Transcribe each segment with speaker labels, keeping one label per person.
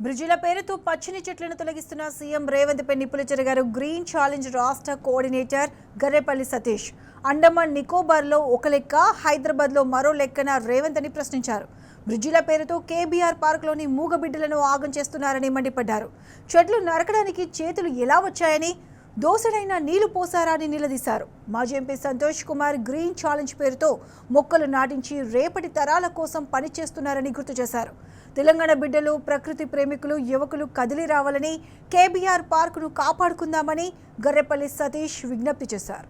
Speaker 1: బ్రిడ్జిల పేరుతో పచ్చని చెట్లను తొలగిస్తున్న సీఎం రేవంత్ పై నిప్పులు చెరిగారు గ్రీన్ ఛాలెంజ్ రాష్ట్ర కోఆర్డినేటర్ గర్రెపల్లి సతీష్. అండమాన్ నికోబార్లో ఒక లెక్క, హైదరాబాద్లో మరో లెక్కన రేవంత్ అని ప్రశ్నించారు. బ్రిడ్జిల పేరుతో కేబీఆర్ పార్క్లోని మూగబిడ్డలను ఆగం చేస్తున్నారని మండిపడ్డారు. చెట్లు నరకడానికి చేతులు ఎలా వచ్చాయని, దోసెడైన నీళ్లు పోసారా అని నిలదీశారు. మాజీ MP Santosh Kumar green challenge పేరుతో మొక్కలు నాటించి రేపటి తరాల కోసం పనిచేస్తున్నారని గుర్తు చేశారు. తెలంగాణ బిడ్డలు, ప్రకృతి ప్రేమికులు, యువకులు కదిలి రావాలని, కేబీఆర్ పార్కును కాపాడుకుందామని గర్రెపల్లి సతీష్ విజ్ఞప్తి చేశారు.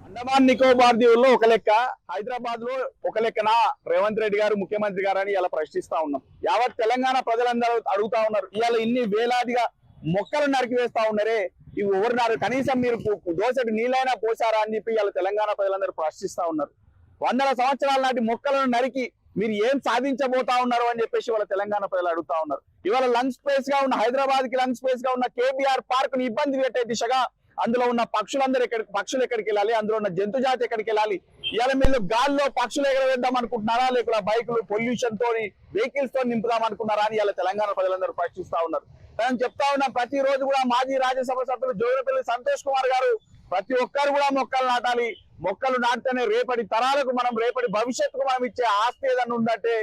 Speaker 2: అండమాన్ నికోబార్ దీవుల్లో ఒక లెక్క, హైదరాబాద్ లో ఒక లెక్కన రేవంత్ రెడ్డి గారు ముఖ్యమంత్రి గారు అని ఇలా ప్రశ్నిస్తా ఉన్నాం. యావత్ తెలంగాణ ప్రజలందరూ అడుగుతా ఉన్నారు, ఇవాళ ఇన్ని వేలాదిగా మొక్కలు నరికివేస్తా ఉన్నారే, ఇవి ఎవరున్నారు, కనీసం మీరు దోసెడు నీళ్ళైనా పోసారా అని చెప్పి ఇవాళ తెలంగాణ ప్రజలందరూ ప్రశ్నిస్తా ఉన్నారు. 100 సంవత్సరాల నాటి మొక్కలను నరికి మీరు ఏం సాధించబోతా ఉన్నారు అని చెప్పేసి వాళ్ళ తెలంగాణ ప్రజలు అడుగుతా ఉన్నారు. ఇవాళ లంగ్ స్పేస్ గా ఉన్న హైదరాబాద్ కి లంగ్ స్పేస్ గా ఉన్న కేబీఆర్ పార్క్ ని ఇబ్బంది పెట్టే దిశగా అందులో ఉన్న పక్షులు ఎక్కడికి వెళ్ళాలి, అందులో ఉన్న జంతు జాతి ఎక్కడికి వెళ్ళాలి, ఇవాళ మీరు గాల్లో పక్షులు ఎగరవేద్దాం అనుకుంటున్నారా, లేకపోతే బైకులు పొల్యూషన్ తోని వెహికల్స్ తో నింపుదాం అనుకున్నారా అని ఇలా తెలంగాణ ప్రజలందరూ ప్రశ్నిస్తా ఉన్నారు. నేను చెప్తా ఉన్నా, ప్రతి రోజు కూడా మాజీ రాజ్యసభ సభ్యులు జోగిపల్లి సంతోష్ కుమార్ గారు ప్రతి ఒక్కరు కూడా మొక్కలు నాటాలి, మొక్కలు నాటితేనే రేపటి తరాలకు మనం, రేపటి భవిష్యత్తుకు మనం ఇచ్చే ఆస్తి ఏదన్నా ఉందంటే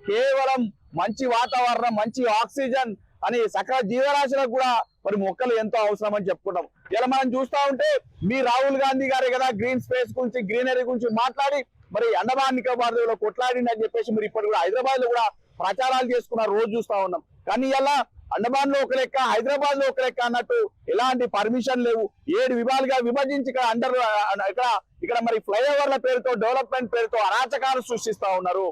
Speaker 2: కేవలం మంచి వాతావరణం, మంచి ఆక్సిజన్ అని సకల జీవరాశులకు కూడా మరి మొక్కలు ఎంతో అవసరం అని చెప్పుకుంటాం. ఇలా మనం చూస్తా ఉంటే మీ రాహుల్ గాంధీ గారే కదా గ్రీన్ స్పేస్ గురించి, గ్రీనరీ గురించి మాట్లాడి మరి అండమాన్ నికోబార్ దీవులో కొట్లాడింది అని చెప్పేసి మీరు ఇప్పటి కూడా హైదరాబాద్ లో కూడా ప్రచారాలు చేసుకున్న రోజు చూస్తా ఉన్నాం. కానీ ఇలా అండమాన్ లో ఒక లెక్క, హైదరాబాద్ లో ఒక లెక్క అన్నట్టు ఎలాంటి పర్మిషన్ లేవు. 7 విభాగాలుగా విభజించి ఇక్కడ మరి ఫ్లైఓవర్ల పేరుతో, డెవలప్మెంట్ పేరుతో అరాచకాలు సృష్టిస్తా ఉన్నారు.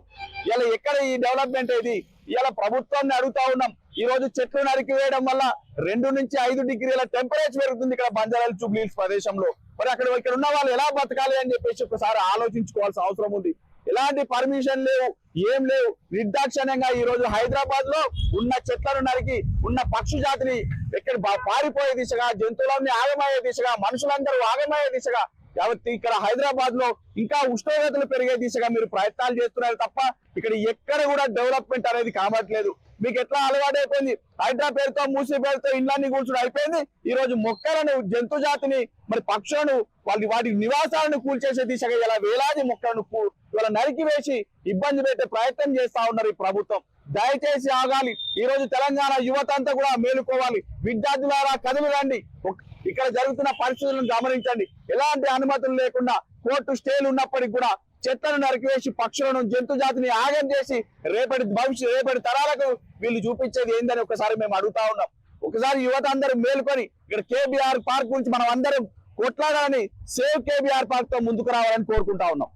Speaker 2: ఇలా ఎక్కడ ఈ డెవలప్మెంట్ ఏది? ఇలా ప్రభుత్వాన్ని అడుగుతా ఉన్నాం. ఈ రోజు చెట్లు నరికి వేయడం వల్ల 2 నుంచి 5 డిగ్రీల టెంపరేచర్ పెరుగుతుంది ఇక్కడ బంజారాలు జూబ్లీ హిల్స్ ప్రదేశంలో. మరి ఇక్కడ ఉన్న వాళ్ళు ఎలా బతకాలి అని చెప్పేసి ఒకసారి ఆలోచించుకోవాల్సిన అవసరం ఉంది. ఎలాంటి పర్మిషన్ లేవు, ఏం లేవు. నిర్దాక్షిణ్యంగా ఈ రోజు హైదరాబాద్ లో ఉన్న చెట్లను నరికి ఉన్న పక్షి జాతిని ఎక్కడ పారిపోయే దిశగా, జంతువులన్నీ ఆగమయ్యే దిశగా, మనుషులందరూ ఆగమయ్యే దిశగా, కాబట్టి ఇక్కడ హైదరాబాద్ లో ఇంకా ఉష్ణోగ్రతలు పెరిగే దిశగా మీరు ప్రయత్నాలు చేస్తున్నారు తప్ప ఇక్కడ ఎక్కడ కూడా డెవలప్మెంట్ అనేది కనబడట్లేదు. మీకు ఎట్లా అలవాటు అయిపోయింది, హైడ్రా పేరుతో, మూసీ పేరుతో ఇండ్లన్నీ కూర్చుని అయిపోయింది. ఈ రోజు మొక్కలను, జంతు జాతిని, మరి పక్షులను, వాటి నివాసాలను కూల్చేసే దిశగా ఇలా వేలాది మొక్కలను ఇవాళ నరికి వేసి ఇబ్బంది పెట్టే ప్రయత్నం చేస్తా ఉన్నారు ఈ ప్రభుత్వం. దయచేసి ఆగాలి. ఈ రోజు తెలంగాణ యువత అంతా కూడా మేలుకోవాలి. విద్యార్థులారా కదిలి రండి, ఇక్కడ జరుగుతున్న పరిస్థితులను గమనించండి. ఎలాంటి అనుమతులు లేకుండా కోర్టు స్టేలు ఉన్నప్పటికీ కూడా చెట్లను నరికివేసి పక్షులను, జంతు జాతిని ఆగం చేసి రేపటి తరాలకు వీళ్ళు చూపించేది ఏందని ఒకసారి మేము అడుగుతా ఉన్నాం. ఒకసారి యువత అందరూ మేలుకొని ఇక్కడ కేబీఆర్ పార్క్ గురించి మనం అందరం కొట్లాడాలని, సేవ్ కేబీఆర్ పార్క్ తో ముందుకు రావాలని కోరుకుంటా ఉన్నాం.